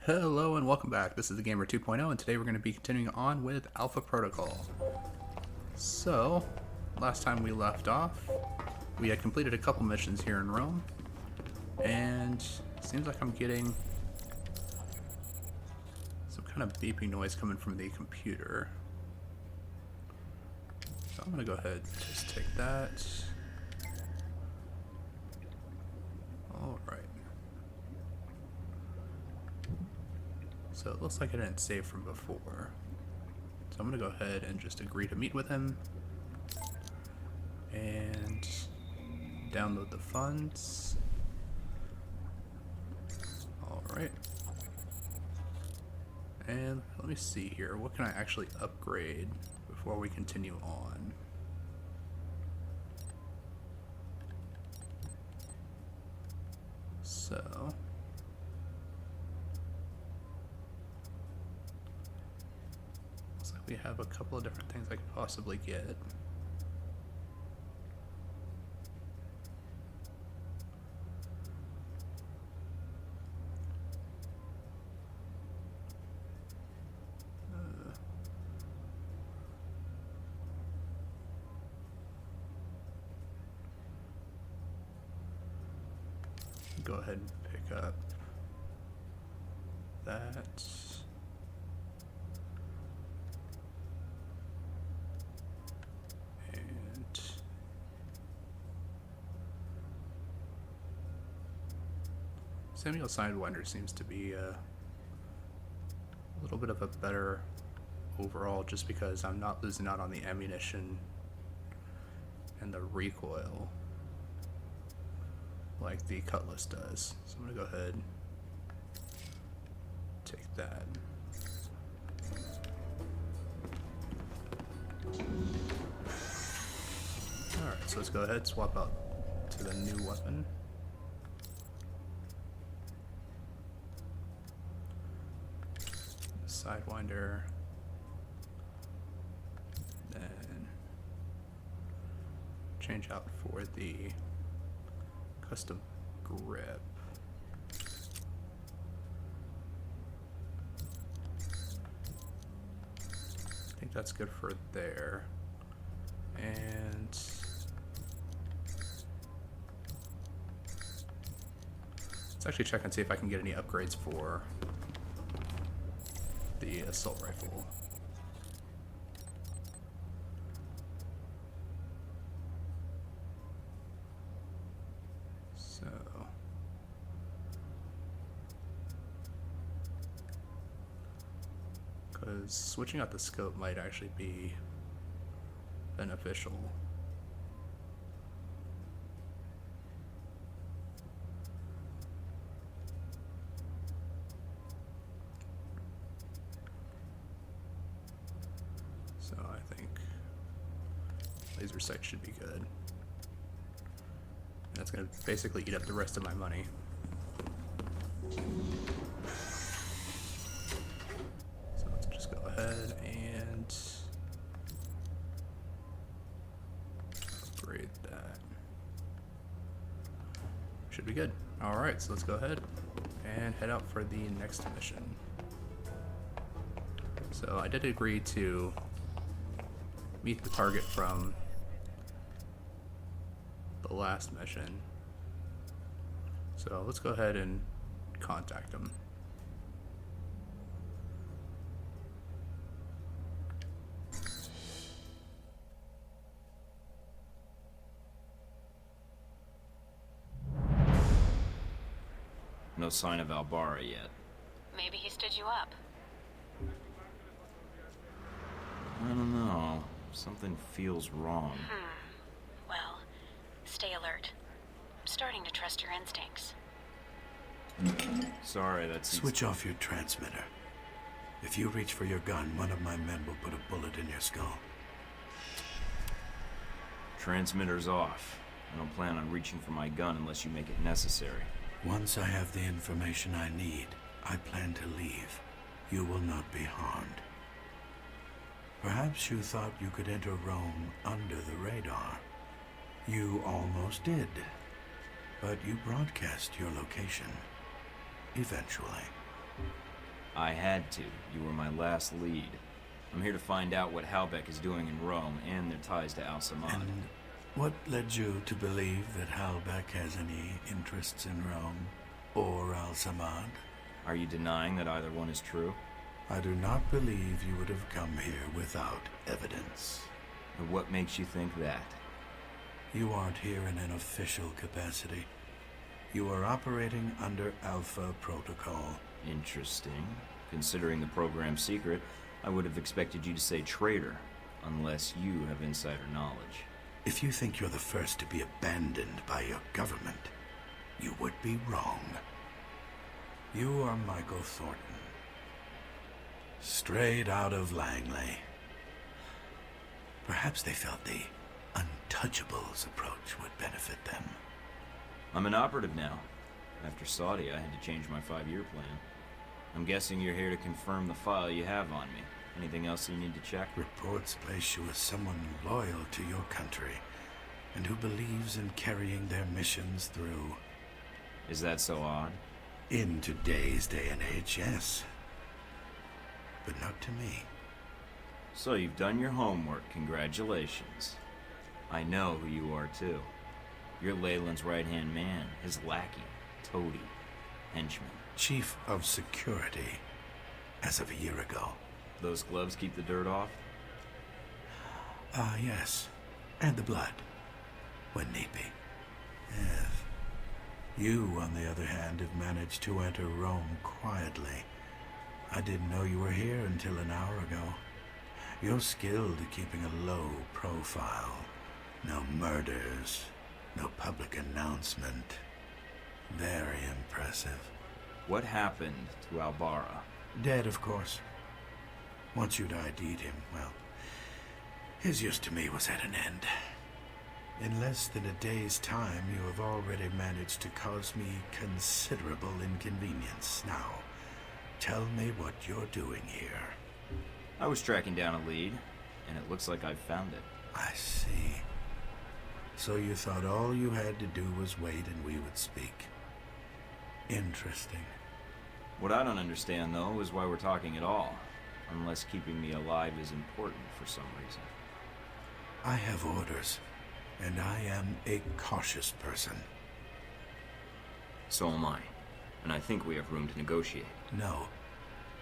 Hello and welcome back. This is the Gamer 2.0 and today we're going to be continuing on with Alpha Protocol. So, last time we left off, we had completed a couple missions here in Rome, and it seems like I'm getting some kind of beeping noise coming from the computer. So I'm going to go ahead and just take that. Alright. So it looks like I didn't save from before. So I'm going to go ahead and just agree to meet with him. And download the funds. Alright. And let me see here. What can I actually upgrade before we continue on? So... we have a couple of different things I could possibly get. Go ahead and pick up that. Samuel Sidewinder seems to be a little bit of a better overall just because I'm not losing out on the ammunition and the recoil like the Cutlass does. So I'm going to go ahead and take that. Alright, so let's go ahead and swap out to the new weapon. Sidewinder, then change out for the custom grip. I think that's good for there. And let's actually check and see if I can get any upgrades for the assault rifle. So because switching out the scope might actually be beneficial. So I think laser sight should be good. And that's going to basically eat up the rest of my money. So let's just go ahead and upgrade that. Should be good. Alright, so let's go ahead and head out for the next mission. So I did agree to meet the target from the last mission. So let's go ahead and contact him. No sign of Albara yet. Maybe he stood you up. I don't know. Something feels wrong. Well, stay alert. I'm starting to trust your instincts. Sorry, that's... Switch off your transmitter. If you reach for your gun, one of my men will put a bullet in your skull. Transmitter's off. I don't plan on reaching for my gun unless you make it necessary. Once I have the information I need, I plan to leave. You will not be harmed. Perhaps you thought you could enter Rome under the radar. You almost did. But you broadcast your location. Eventually. I had to. You were my last lead. I'm here to find out what Halbeck is doing in Rome and their ties to Al-Samad. And what led you to believe that Halbeck has any interests in Rome or Al-Samad? Are you denying that either one is true? I do not believe you would have come here without evidence. And what makes you think that? You aren't here in an official capacity. You are operating under Alpha Protocol. Interesting. Considering the program's secret, I would have expected you to say traitor, unless you have insider knowledge. If you think you're the first to be abandoned by your government, you would be wrong. You are Michael Thornton. Straight out of Langley. Perhaps they felt the Untouchables approach would benefit them. I'm an operative now. After Saudi, I had to change my 5-year plan. I'm guessing you're here to confirm the file you have on me. Anything else you need to check? Reports place you as someone loyal to your country and who believes in carrying their missions through. Is that so odd? In today's day and age, yes. But not to me. So you've done your homework. Congratulations. I know who you are, too. You're Leyland's right-hand man, his lackey, toady, henchman. Chief of Security, as of a year ago. Those gloves keep the dirt off? Yes. And the blood, when need be. Yes. You, on the other hand, have managed to enter Rome quietly. I didn't know you were here until an hour ago. You're skilled at keeping a low profile. No murders, no public announcement. Very impressive. What happened to Albara? Dead, of course. Once you'd ID'd him, well, his use to me was at an end. In less than a day's time, you have already managed to cause me considerable inconvenience. Now, tell me what you're doing here. I was tracking down a lead, and it looks like I've found it. I see. So you thought all you had to do was wait and we would speak. Interesting. What I don't understand, though, is why we're talking at all. Unless keeping me alive is important for some reason. I have orders, and I am a cautious person. So am I. And I think we have room to negotiate. No,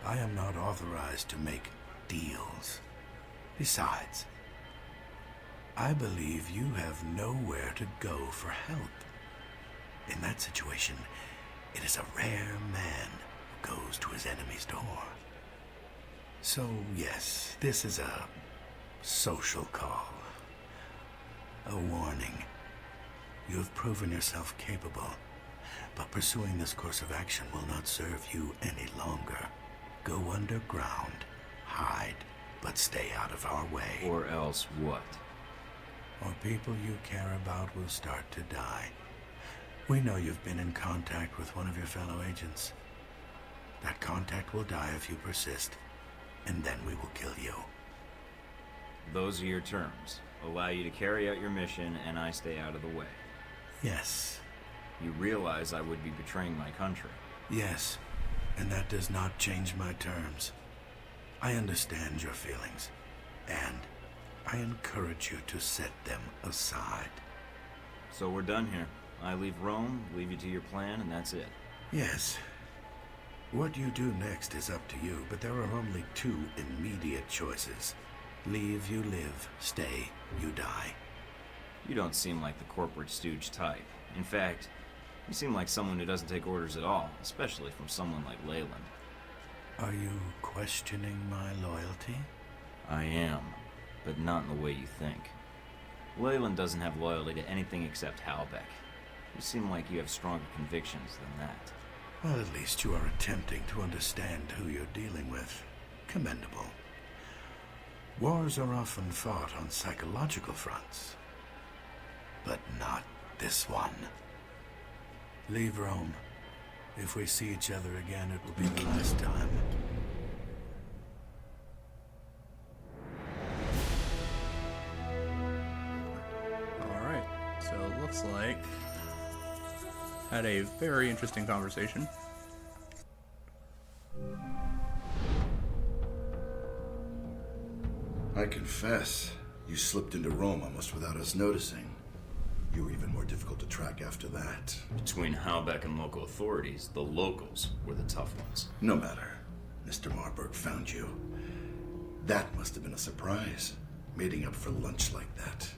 I am not authorized to make deals. Besides, I believe you have nowhere to go for help. In that situation, it is a rare man who goes to his enemy's door. So, yes, this is a social call. A warning. You have proven yourself capable, but pursuing this course of action will not serve you any longer. Go underground, hide, but stay out of our way. Or else what? Or people you care about will start to die. We know you've been in contact with one of your fellow agents. That contact will die if you persist, and then we will kill you. Those are your terms. Allow you to carry out your mission, and I stay out of the way. Yes. You realize I would be betraying my country. Yes, and that does not change my terms. I understand your feelings, and I encourage you to set them aside. So we're done here. I leave Rome, leave you to your plan, and that's it. Yes. What you do next is up to you, but there are only two immediate choices. Leave, you live. Stay, you die. You don't seem like the corporate stooge type. In fact, you seem like someone who doesn't take orders at all, especially from someone like Leyland. Are you questioning my loyalty? I am, but not in the way you think. Leyland doesn't have loyalty to anything except Halbeck. You seem like you have stronger convictions than that. Well, at least you are attempting to understand who you're dealing with. Commendable. Wars are often fought on psychological fronts, but not this one. Leave Rome. If we see each other again, it will be the last time. Alright, so it looks like had a very interesting conversation. I confess, you slipped into Rome almost without us noticing. You were even more difficult to track after that. Between Halbeck and local authorities, the locals were the tough ones. No matter. Mr. Marburg found you. That must have been a surprise, meeting up for lunch like that.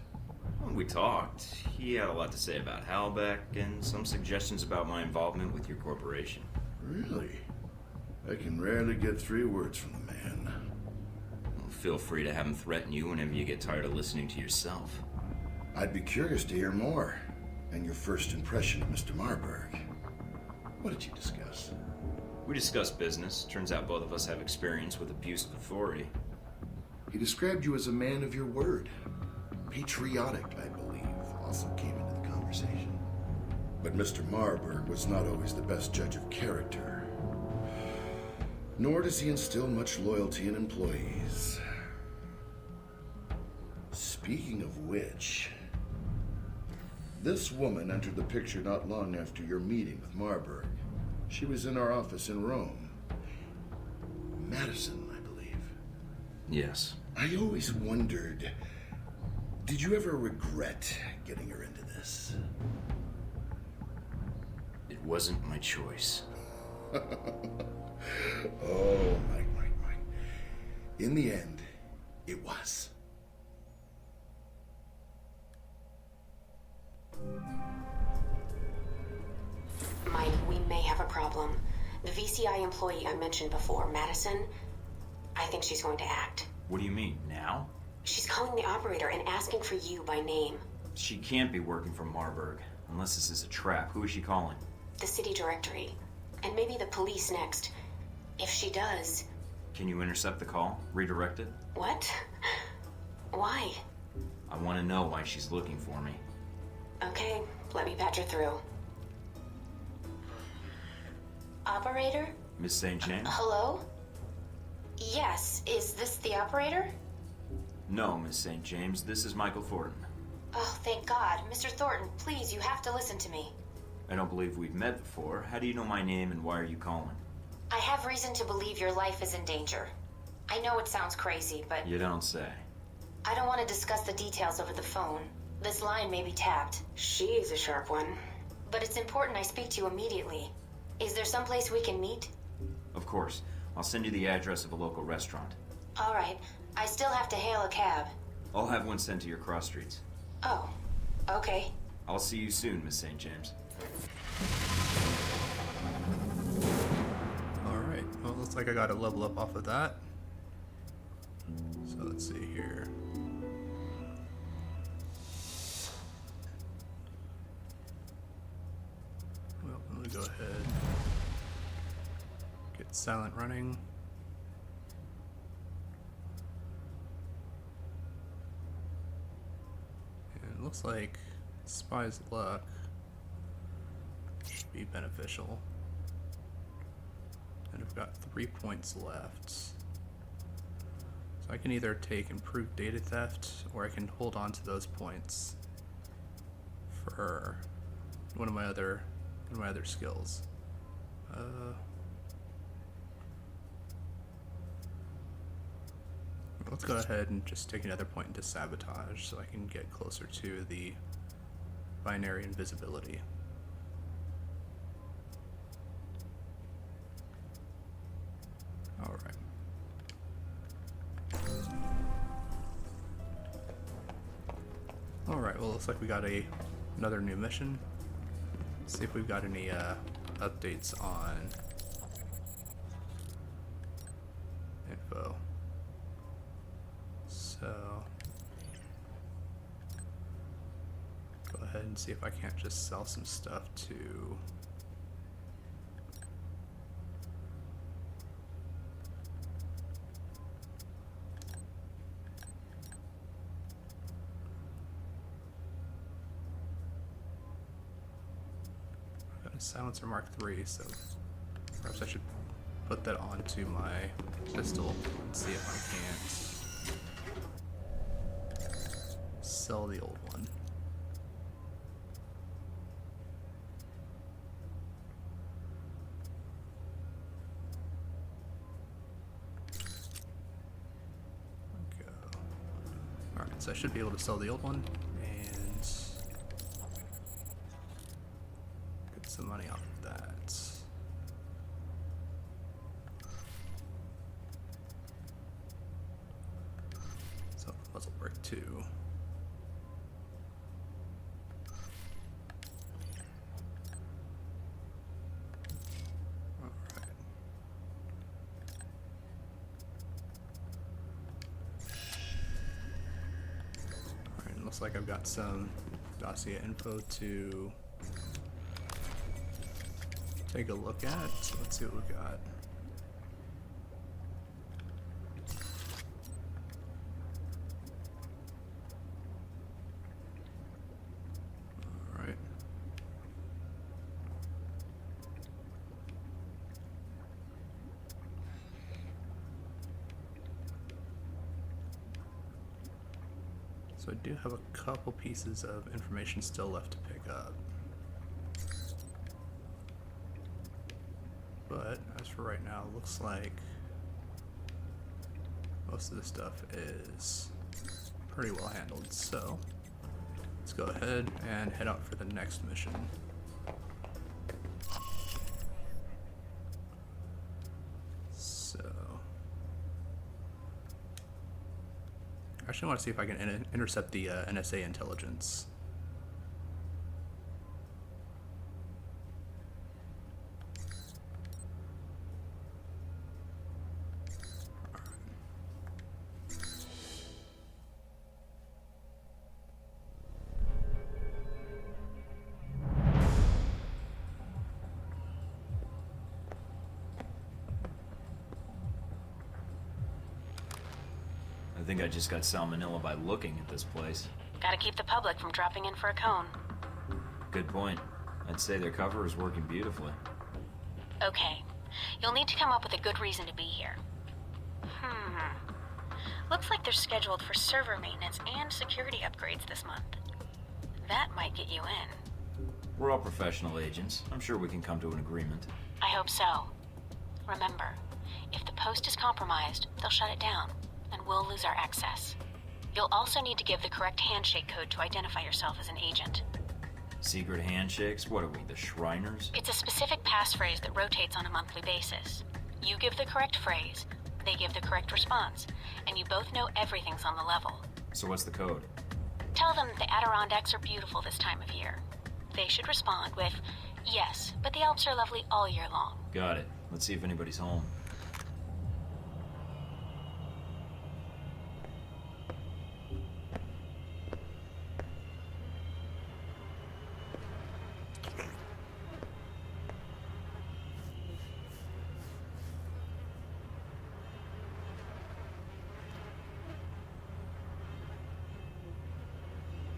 When we talked, he had a lot to say about Halbeck and some suggestions about my involvement with your corporation. Really? I can rarely get 3 words from the man. Well, feel free to have him threaten you whenever you get tired of listening to yourself. I'd be curious to hear more, and your first impression of Mr. Marburg. What did you discuss? We discussed business. Turns out both of us have experience with abuse of authority. He described you as a man of your word. Patriotic, I believe, also came into the conversation. But Mr. Marburg was not always the best judge of character. Nor does he instill much loyalty in employees. Speaking of which, this woman entered the picture not long after your meeting with Marburg. She was in our office in Rome. Madison, I believe. Yes. I always wondered, did you ever regret getting her into this? It wasn't my choice. Oh, Mike. In the end, it was. Mike, we may have a problem. The VCI employee I mentioned before, Madison, I think she's going to act. What do you mean, now? She's calling the operator and asking for you by name. She can't be working for Marburg. Unless this is a trap. Who is she calling? The city directory. And maybe the police next. If she does... Can you intercept the call? Redirect it? What? Why? I want to know why she's looking for me. Okay, let me patch her through. Operator? Miss St. James? Hello? Yes, is this the operator? No, Miss St. James. This is Michael Thornton. Oh, thank God. Mr. Thornton, please, you have to listen to me. I don't believe we've met before. How do you know my name and why are you calling? I have reason to believe your life is in danger. I know it sounds crazy, but You don't say. I don't want to discuss the details over the phone. This line may be tapped. She is a sharp one. But it's important I speak to you immediately. Is there someplace we can meet? Of course. I'll send you the address of a local restaurant. All right. I still have to hail a cab. I'll have one sent to your cross streets. Oh, okay. I'll see you soon, Miss St. James. Alright, well, looks like I got a level up off of that. So let's see here. Well, let me go ahead. Get silent running. And it looks like Spy's Luck should be beneficial. And I've got 3 points left. So I can either take improved data theft or I can hold on to those points for one of my other skills. Let's go ahead and just take another point into sabotage so I can get closer to the binary invisibility. Alright. Alright, well, looks like we got another new mission. Let's see if we've got any updates on info. So go ahead and see if I can't just sell some stuff to a silencer Mark III, so perhaps I should put that onto my pistol and see if I can't sell the old one. Go. So I should be able to sell the old one and get some money off of that. So puzzle work 2. Looks like I've got some dossier info to take a look at. So let's see what we got. All right. So I do have a couple pieces of information still left to pick up. But as for right now, it looks like most of this stuff is pretty well handled. So let's go ahead and head out for the next mission. I actually want to see if I can intercept the NSA intelligence. I think I just got salmonella by looking at this place. Gotta keep the public from dropping in for a cone. Good point. I'd say their cover is working beautifully. Okay. You'll need to come up with a good reason to be here. Looks like they're scheduled for server maintenance and security upgrades this month. That might get you in. We're all professional agents. I'm sure we can come to an agreement. I hope so. Remember, if the post is compromised, they'll shut it down, and we'll lose our access. You'll also need to give the correct handshake code to identify yourself as an agent. Secret handshakes? What are we, the Shriners? It's a specific passphrase that rotates on a monthly basis. You give the correct phrase, they give the correct response, and you both know everything's on the level. So what's the code? Tell them the Adirondacks are beautiful this time of year. They should respond with, yes, but the Alps are lovely all year long. Got it. Let's see if anybody's home.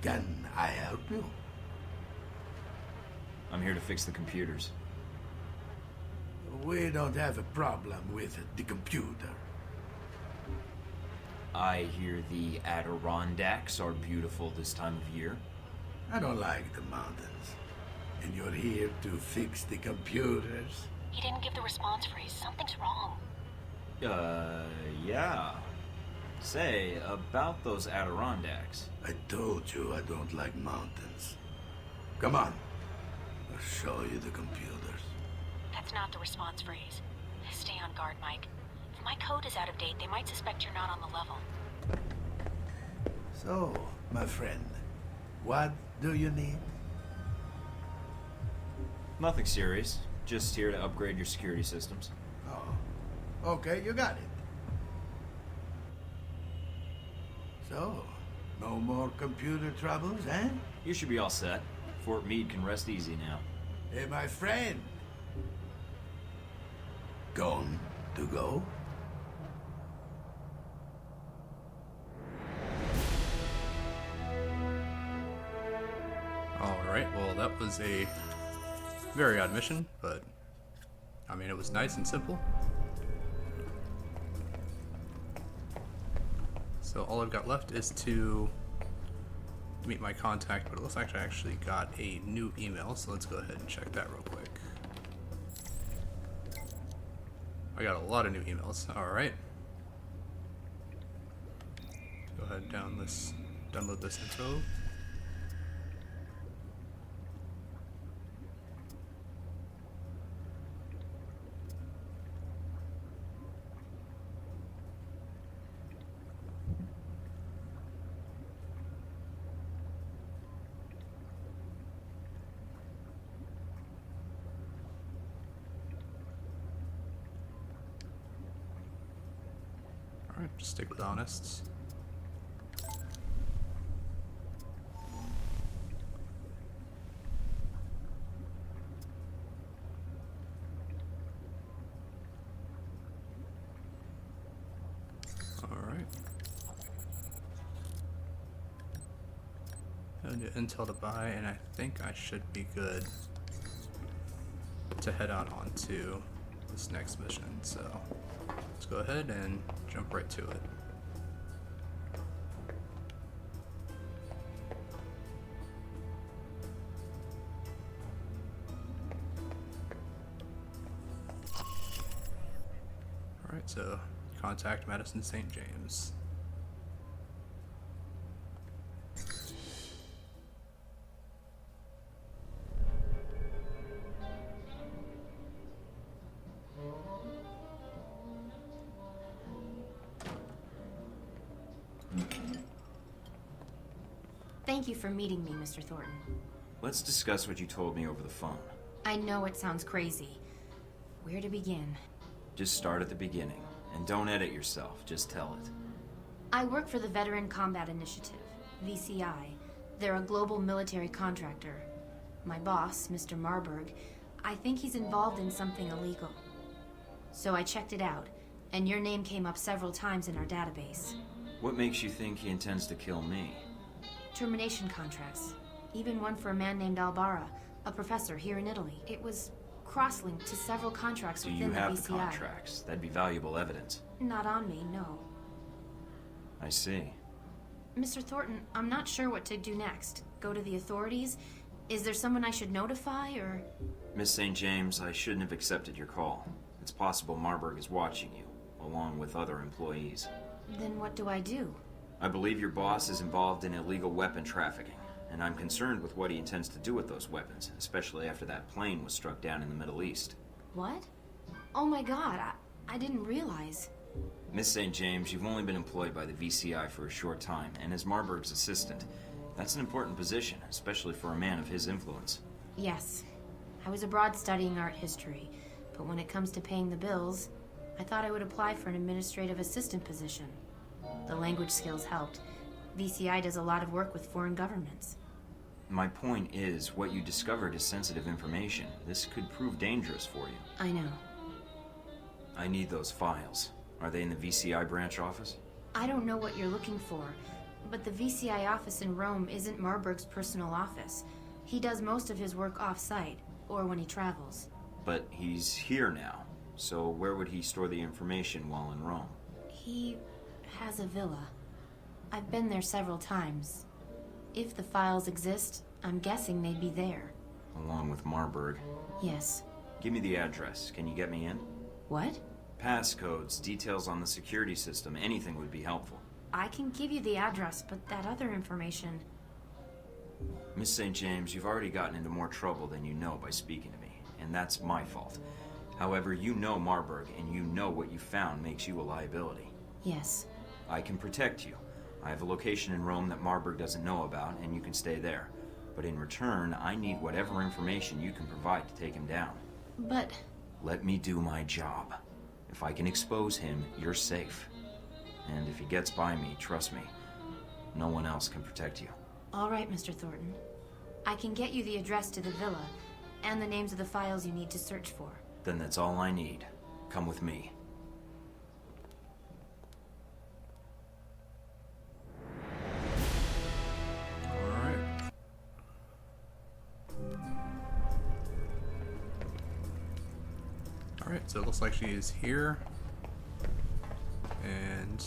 Can I help you? I'm here to fix the computers. We don't have a problem with the computer. I hear the Adirondacks are beautiful this time of year. I don't like the mountains. And you're here to fix the computers? He didn't give the response phrase. Something's wrong. Yeah. Say, about those Adirondacks. I told you I don't like mountains. Come on. I'll show you the computers. That's not the response phrase. Stay on guard, Mike. If my code is out of date, they might suspect you're not on the level. So, my friend, what do you need? Nothing serious. Just here to upgrade your security systems. Oh, okay, you got it. So, no more computer troubles, eh? You should be all set. Fort Meade can rest easy now. Hey, my friend. Gone to go? Alright, well that was a very odd mission, but I mean it was nice and simple. So all I've got left is to meet my contact, but it looks like I actually got a new email, so let's go ahead and check that real quick. I got a lot of new emails. Alright. Go ahead down this download this info. Alright, just stick with honest. Alright. Intel to buy, and I think I should be good to head out onto this next mission, so let's go ahead and jump right to it. Alright, so contact Madison St. James. Thank you for meeting me, Mr. Thornton. Let's discuss what you told me over the phone. I know it sounds crazy. Where to begin? Just start at the beginning. And don't edit yourself, just tell it. I work for the Veteran Combat Initiative, VCI. They're a global military contractor. My boss, Mr. Marburg, I think he's involved in something illegal. So I checked it out, and your name came up several times in our database. What makes you think he intends to kill me? Termination contracts. Even one for a man named Albara, a professor here in Italy. It was cross-linked to several contracts Do within you the have VCI. the contracts? That'd be valuable evidence. Not on me, no. I see. Mr. Thornton, I'm not sure what to do next. Go to the authorities? Is there someone I should notify, or...? Miss St. James, I shouldn't have accepted your call. It's possible Marburg is watching you, along with other employees. Then what do I do? I believe your boss is involved in illegal weapon trafficking, and I'm concerned with what he intends to do with those weapons, especially after that plane was struck down in the Middle East. What? Oh my god, I didn't realize. Miss St. James, you've only been employed by the VCI for a short time, and as Marburg's assistant, that's an important position, especially for a man of his influence. Yes. I was abroad studying art history, but when it comes to paying the bills, I thought I would apply for an administrative assistant position. The language skills helped. VCI does a lot of work with foreign governments. My point is, what you discovered is sensitive information. This could prove dangerous for you. I know. I need those files. Are they in the VCI branch office? I don't know what you're looking for, but the VCI office in Rome isn't Marburg's personal office. He does most of his work off-site, or when he travels. But he's here now, so where would he store the information while in Rome? He has a villa. I've been there several times. If the files exist, I'm guessing they'd be there. Along with Marburg. Yes. Give me the address. Can you get me in? What? Passcodes, details on the security system, anything would be helpful. I can give you the address, but that other information... Miss St. James, you've already gotten into more trouble than you know by speaking to me, and that's my fault. However, you know Marburg, and you know what you found makes you a liability. Yes. I can protect you. I have a location in Rome that Marburg doesn't know about, and you can stay there. But in return, I need whatever information you can provide to take him down. But... Let me do my job. If I can expose him, you're safe. And if he gets by me, trust me, no one else can protect you. All right, Mr. Thornton. I can get you the address to the villa, and the names of the files you need to search for. Then that's all I need. Come with me. Alright. Alright, so it looks like she is here. And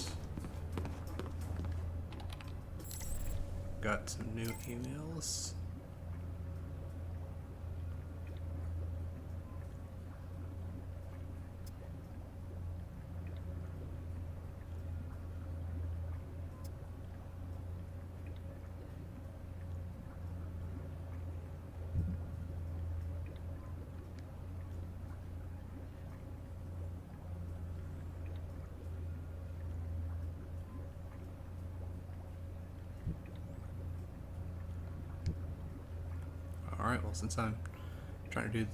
got some new emails. Well, since I'm trying to do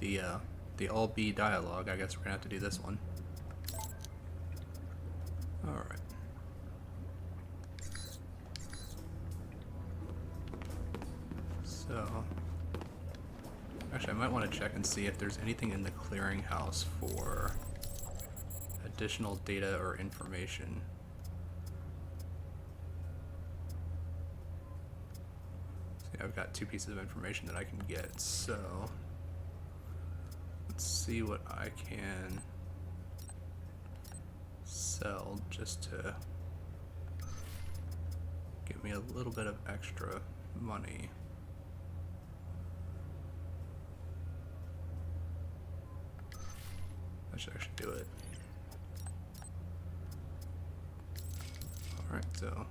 the all B dialogue, I guess we're gonna have to do this one. Alright. So, actually I might want to check and see if there's anything in the clearinghouse for additional data or information. See, I've got 2 pieces of information that I can get, so let's see what I can sell just to give me a little bit of extra money. I should actually do it. Alright, so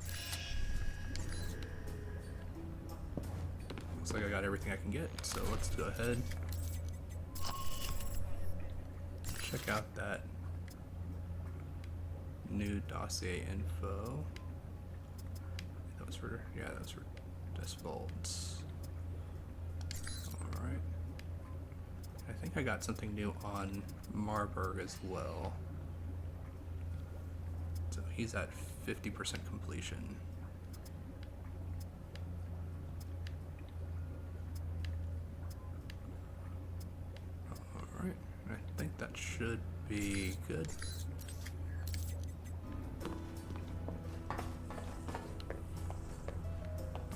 looks like I got everything I can get, so let's go ahead. Check out that new dossier info. That was for, yeah, that was for Desvolts. Alright. I think I got something new on Marburg as well. So he's at 50% completion. Alright, I think that should be good.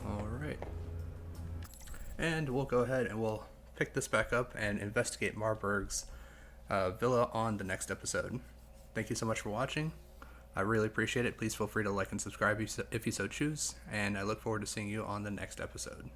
Alright. And we'll go ahead and we'll pick this back up and investigate Marburg's villa on the next episode. Thank you so much for watching. I really appreciate it. Please feel free to like and subscribe if you so choose, and I look forward to seeing you on the next episode.